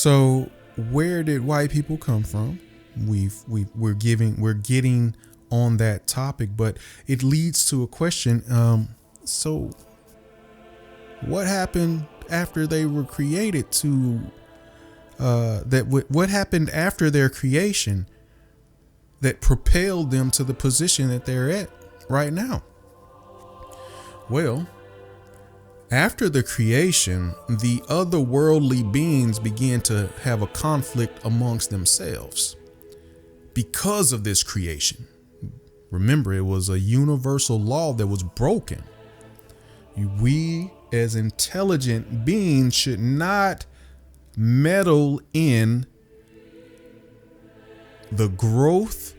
So where did white people come from? We're getting on that topic, but it leads to a question. So what happened after they were created what happened after their creation that propelled them to the position that they're at right now? Well, after the creation, the otherworldly beings began to have a conflict amongst themselves because of this creation. Remember, it was a universal law that was broken. We, as intelligent beings, should not meddle in the growth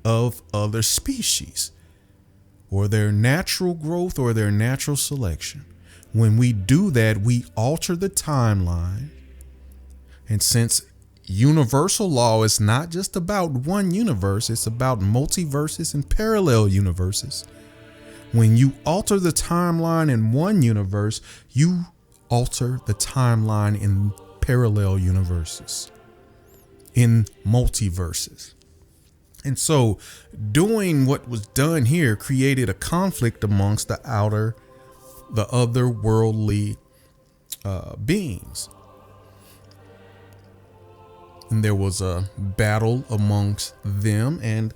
of other species, or their natural growth, or their natural selection. When we do that, we alter the timeline. And since universal law is not just about one universe, it's about multiverses and parallel universes. When you alter the timeline in one universe, you alter the timeline in parallel universes, in multiverses. And so doing what was done here created a conflict amongst the otherworldly beings. And there was a battle amongst them and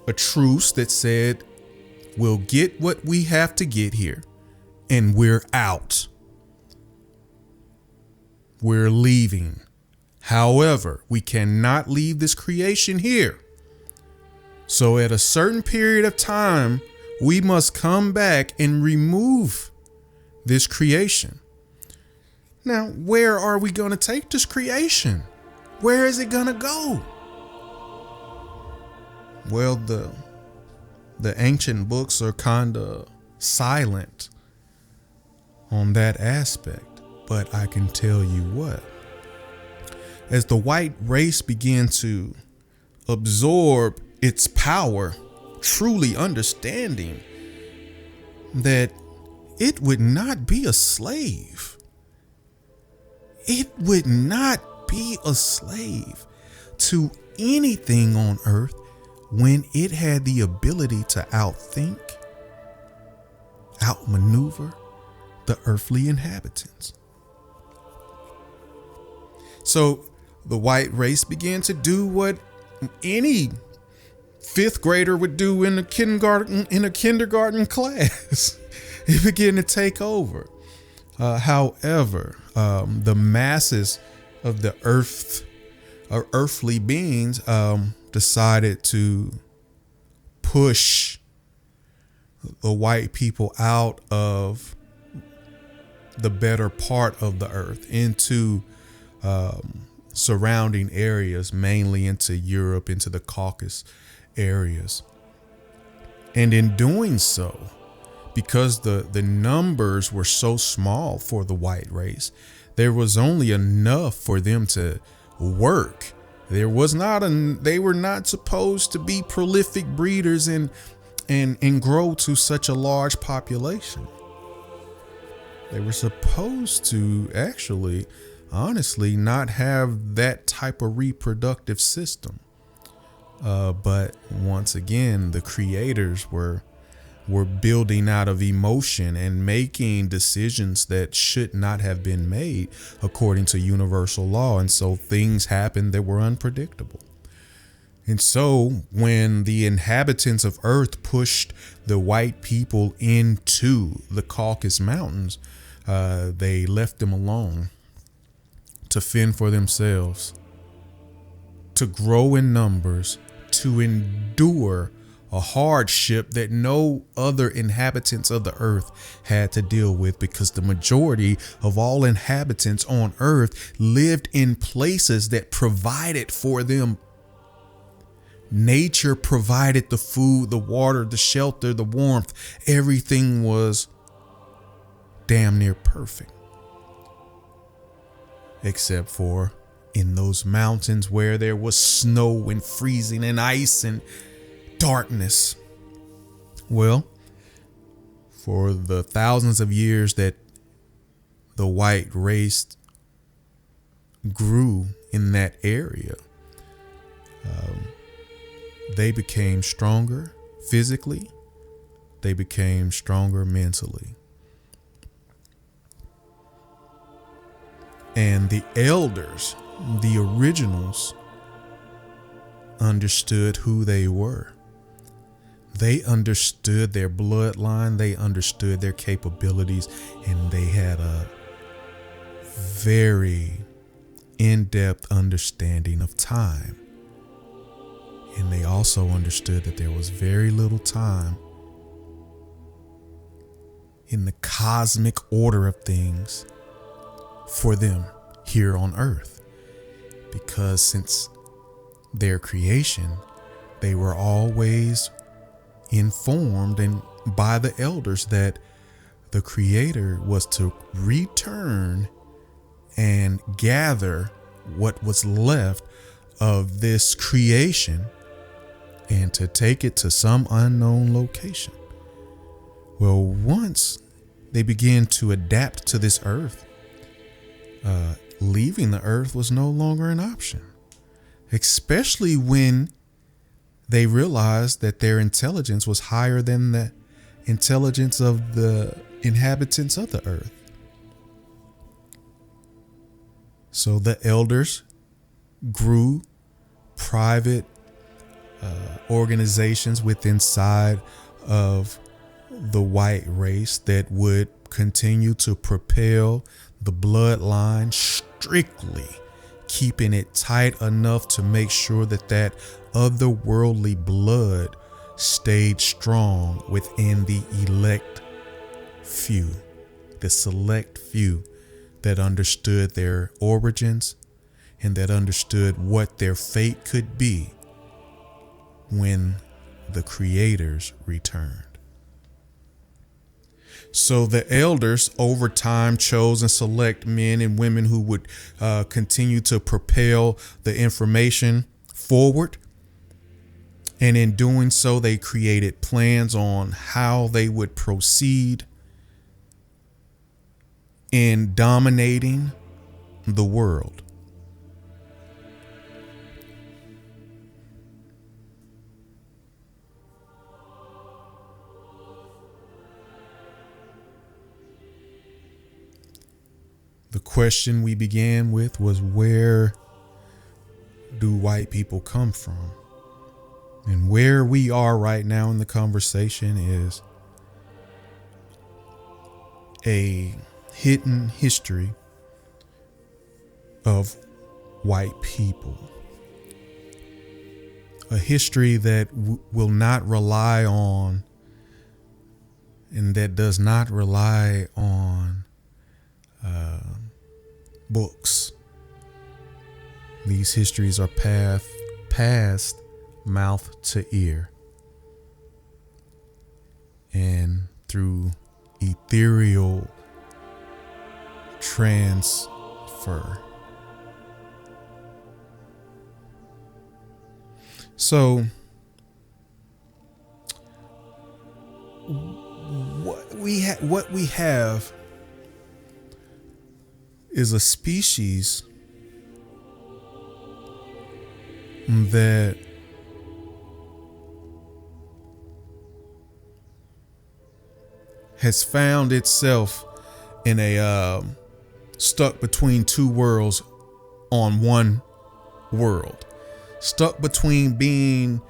a truce that said, we'll get what we have to get here and we're out. We're leaving. However, we cannot leave this creation here. So at a certain period of time, we must come back and remove this creation. Now, where are we going to take this creation? Where is it going to go? Well, the ancient books are kind of silent on that aspect, but I can tell you what. As the white race began to absorb its power, truly understanding that it would not be a slave. It would not be a slave to anything on earth when it had the ability to outthink, outmaneuver the earthly inhabitants. So the white race began to do what any fifth grader would do in a kindergarten class. It began to take over. However, the masses of the earthly beings decided to push the white people out of the better part of the earth into surrounding areas, mainly into Europe, into the Caucasus areas. And in doing so, because the numbers were so small for the white race, there was only enough for them to work. They were not supposed to be prolific breeders and grow to such a large population. They were supposed to actually, honestly, not have that type of reproductive system. But once again, the creators were building out of emotion and making decisions that should not have been made according to universal law. And so things happened that were unpredictable. And so when the inhabitants of Earth pushed the white people into the Caucasus Mountains, they left them alone to fend for themselves, to grow in numbers, to endure a hardship that no other inhabitants of the earth had to deal with, because the majority of all inhabitants on earth lived in places that provided for them. Nature provided the food, the water, the shelter, the warmth. Everything was damn near perfect. Except for in those mountains where there was snow and freezing and ice and darkness. Well, for the thousands of years that the white race grew in that area, they became stronger physically. They became stronger mentally. And the elders, the originals, understood who they were. They understood their bloodline. They understood their capabilities. And they had a very in-depth understanding of time. And they also understood that there was very little time in the cosmic order of things for them here on earth. Because since their creation, they were always informed and by the elders that the Creator was to return and gather what was left of this creation and to take it to some unknown location. Well, once they began to adapt to this earth, leaving the earth was no longer an option, especially when they realized that their intelligence was higher than the intelligence of the inhabitants of the earth. So the elders grew private organizations within inside of the white race that would continue to propel the bloodline, strictly keeping it tight enough to make sure that that otherworldly blood stayed strong within the elect few, the select few that understood their origins and that understood what their fate could be when the creators returned. So the elders over time chose and select men and women who would continue to propel the information forward. And in doing so, they created plans on how they would proceed in dominating the world. The question we began with was, where do white people come from? And where we are right now in the conversation is a hidden history of white people. A history that will not rely on, and that does not rely on books. These histories are passed mouth to ear and through ethereal transfer. So what we have is a species that has found itself in a stuck between two worlds on one world, stuck between being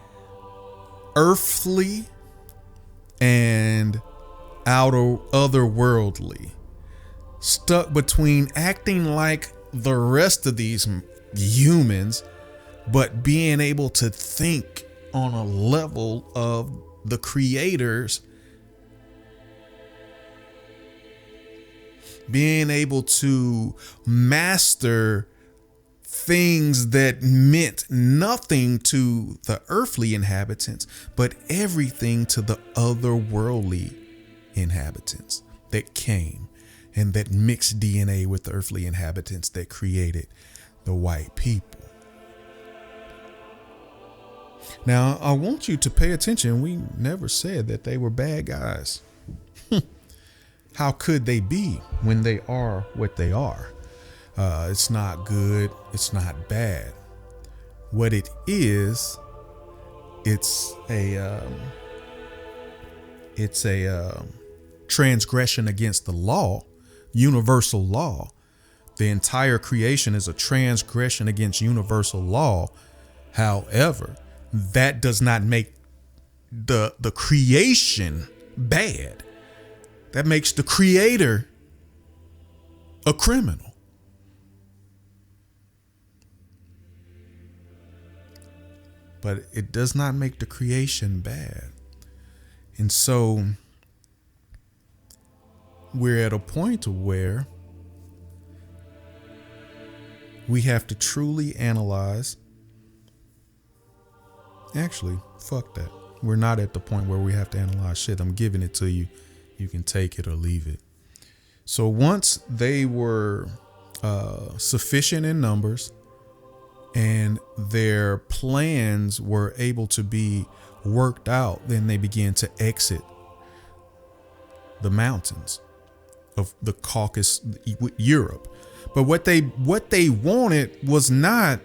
earthly and otherworldly, stuck between acting like the rest of these humans, but being able to think on a level of the creators, being able to master things that meant nothing to the earthly inhabitants, but everything to the otherworldly inhabitants that came and that mixed DNA with the earthly inhabitants that created the white people. Now, I want you to pay attention. We never said that they were bad guys. How could they be when they are what they are? It's not good. It's not bad. What it is, it's a transgression against the law, universal law. The entire creation is a transgression against universal law. However, that does not make the creation bad. That makes the creator a criminal. But it does not make the creation bad. And so we're at a point where we have to truly analyze. Actually, fuck that. We're not at the point where we have to analyze shit. I'm giving it to you. You can take it or leave it. So once they were sufficient in numbers and their plans were able to be worked out, then they began to exit the mountains of the Caucasus, Europe. But what they wanted was not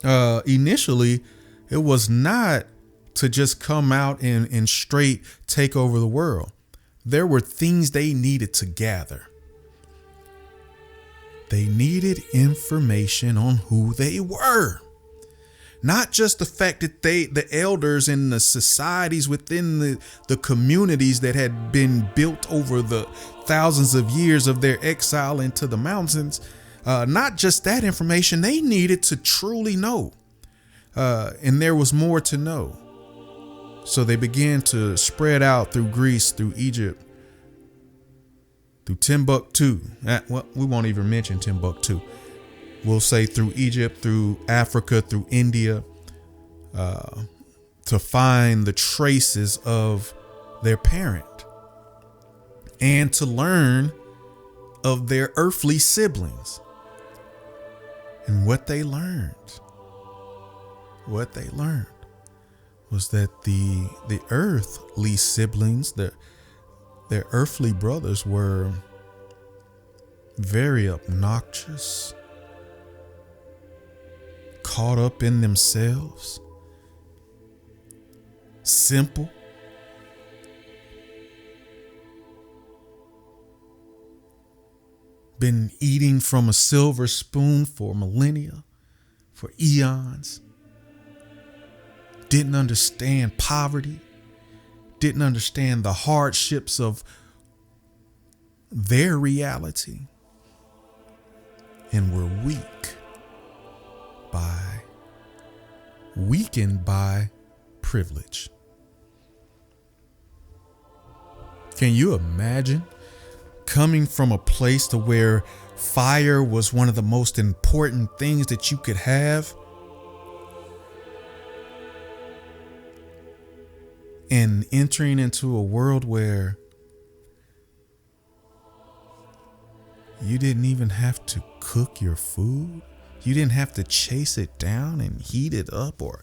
initially, it was not to just come out and straight take over the world. There were things they needed to gather. They needed information on who they were. Not just the fact that the elders and the societies within the communities that had been built over the thousands of years of their exile into the mountains, not just that information, they needed to truly know. And there was more to know. So they began to spread out through Greece, through Egypt, through Timbuktu. Well, we won't even mention Timbuktu. We'll say through Egypt, through Africa, through India, to find the traces of their parent and to learn of their earthly siblings. And what they learned was that the earthly siblings, their earthly brothers, were very obnoxious, caught up in themselves, simple, been eating from a silver spoon for millennia, for eons, didn't understand poverty, didn't understand the hardships of their reality, and were weakened by privilege. Can you imagine coming from a place to where fire was one of the most important things that you could have, and entering into a world where you didn't even have to cook your food? You didn't have to chase it down and heat it up, or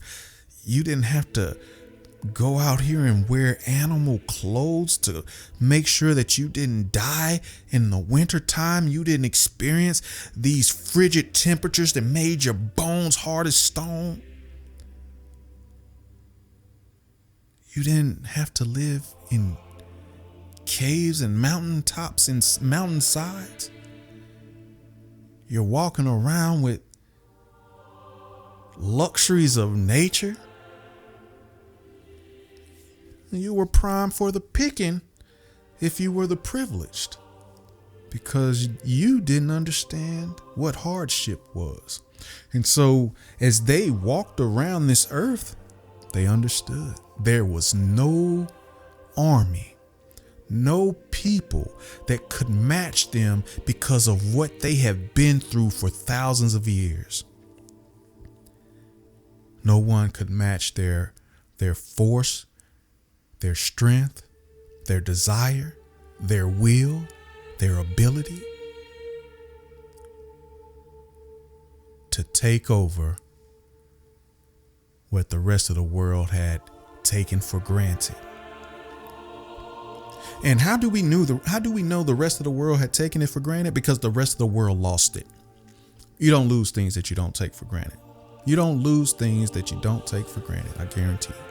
you didn't have to go out here and wear animal clothes to make sure that you didn't die in the wintertime. You didn't experience these frigid temperatures that made your bones hard as stone. You didn't have to live in caves and mountaintops and mountainsides. You're walking around with luxuries of nature. You were primed for the picking if you were the privileged, because you didn't understand what hardship was. And so as they walked around this earth, they understood there was no army, no people that could match them because of what they have been through for thousands of years. No one could match their force, their strength, their desire, their will, their ability to take over what the rest of the world had taken for granted. And how do we know the rest of the world had taken it for granted? Because the rest of the world lost it. You don't lose things that you don't take for granted. You don't lose things that you don't take for granted. I guarantee you.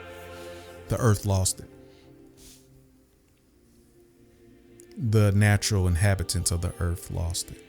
The earth lost it. The natural inhabitants of the earth lost it.